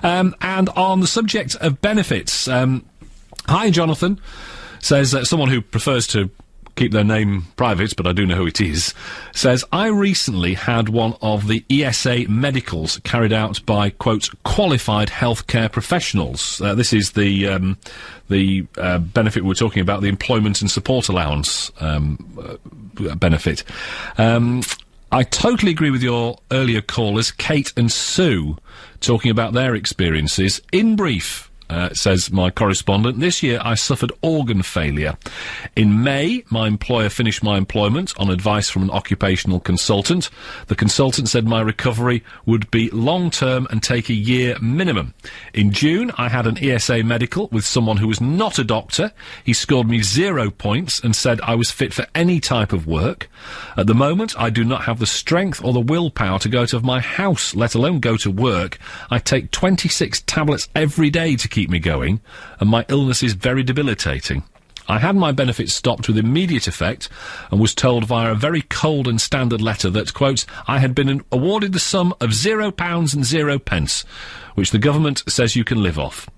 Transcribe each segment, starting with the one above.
And on the subject of benefits, hi, Jonathan, says someone who prefers to keep their name private, but I do know who it is, says, I recently had one of the ESA medicals carried out by, quote, qualified healthcare professionals. This is the benefit we're talking about, the employment and support allowance benefit. I totally agree with your earlier callers, Kate and Sue, talking about their experiences. In brief, says my correspondent, this year I suffered organ failure. In May, my employer finished my employment on advice from an occupational consultant. The consultant said my recovery would be long-term and take a year minimum. In June, I had an ESA medical with someone who was not a doctor. He scored me 0 points and said I was fit for any type of work. At the moment, I do not have the strength or the willpower to go out of my house, let alone go to work. I take 26 tablets every day to keep me going, and my illness is very debilitating. I had my benefits stopped with immediate effect and was told via a very cold and standard letter that, quote, I had been awarded the sum of £0 and 0 pence, which the government says you can live off.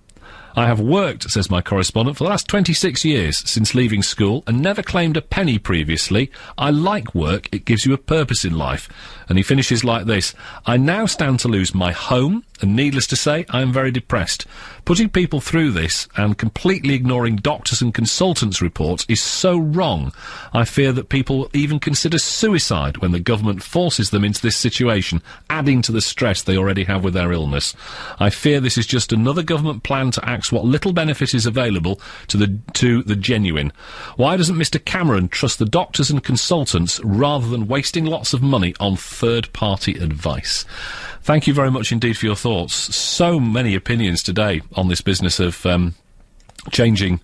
I have worked, says my correspondent, for the last 26 years since leaving school and never claimed a penny previously. I like work. It gives you a purpose in life. And he finishes like this. I now stand to lose my home, and needless to say, I am very depressed. Putting people through this and completely ignoring doctors' and consultants' reports is so wrong. I fear that people will even consider suicide when the government forces them into this situation, adding to the stress they already have with their illness. I fear this is just another government plan to axe what little benefit is available to the genuine. Why doesn't Mr. Cameron trust the doctors and consultants rather than wasting lots of money on third-party advice? Thank you very much indeed for your thoughts. So many opinions today on this business of changing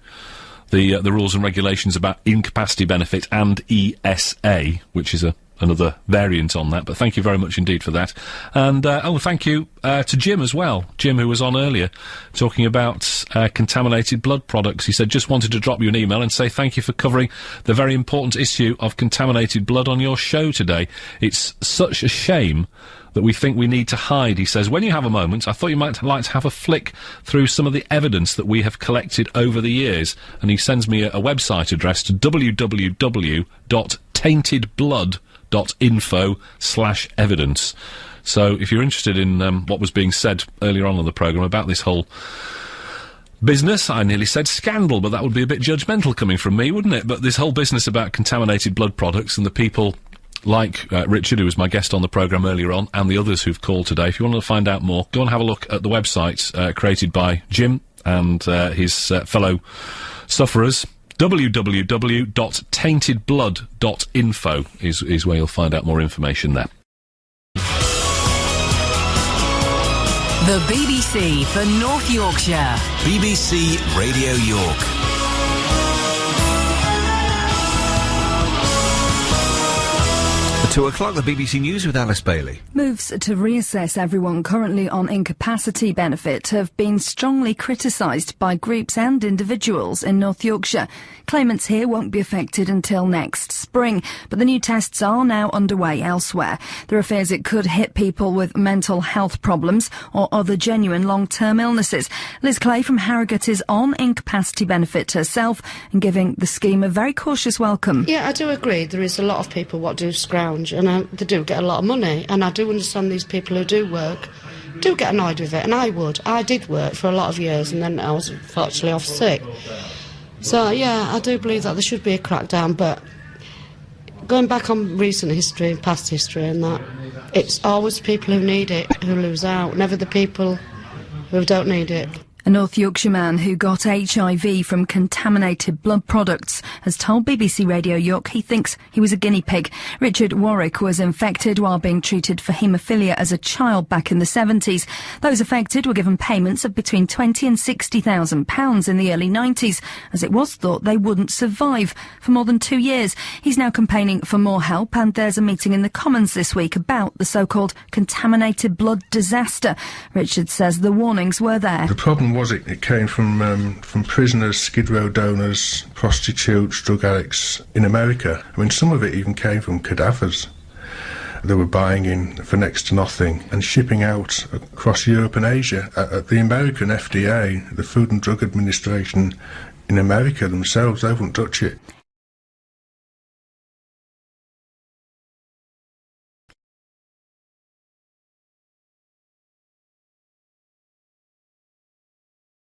the rules and regulations about incapacity benefit and ESA, which is another variant on that. But thank you very much indeed for that. And thank you to Jim as well. Jim, who was on earlier, talking about contaminated blood products. He said, just wanted to drop you an email and say thank you for covering the very important issue of contaminated blood on your show today. It's such a shame that we think we need to hide. He says, when you have a moment, I thought you might like to have a flick through some of the evidence that we have collected over the years. And he sends me a website address to www.taintedblood.info/evidence. So if you're interested in what was being said earlier on in the programme about this whole business, I nearly said scandal, but that would be a bit judgmental coming from me, wouldn't it? But this whole business about contaminated blood products and the people like Richard, who was my guest on the programme earlier on, and the others who've called today, if you want to find out more, go and have a look at the website created by Jim and his fellow sufferers. www.taintedblood.info is where you'll find out more information there. The BBC for North Yorkshire. BBC Radio York. At 2 o'clock, the BBC News with Alice Bailey. Moves to reassess everyone currently on incapacity benefit have been strongly criticised by groups and individuals in North Yorkshire. Claimants here won't be affected until next spring, but the new tests are now underway elsewhere. There are fears it could hit people with mental health problems or other genuine long-term illnesses. Liz Clay from Harrogate is on incapacity benefit herself and giving the scheme a very cautious welcome. Yeah, I do agree. There is a lot of people what do scrounge, and they do get a lot of money, and I do understand these people who do work do get annoyed with it, and I did work for a lot of years, and then I was unfortunately off sick. So yeah, I do believe that there should be a crackdown, but going back on recent history and past history and that, it's always people who need it who lose out, never the people who don't need it. A North Yorkshire man who got HIV from contaminated blood products has told BBC Radio York he thinks he was a guinea pig. Richard Warwick was infected while being treated for haemophilia as a child back in the 70s. Those affected were given payments of between £20,000 and £60,000 in the early 90s, as it was thought they wouldn't survive for more than 2 years. He's now campaigning for more help, and there's a meeting in the Commons this week about the so-called contaminated blood disaster. Richard says the warnings were there. The problem was it came from prisoners, Skid Row donors, prostitutes, drug addicts in America. I mean, some of it even came from cadavers. they were buying in for next to nothing and shipping out across Europe and Asia. The American FDA, the Food and Drug Administration in America themselves, they wouldn't touch it.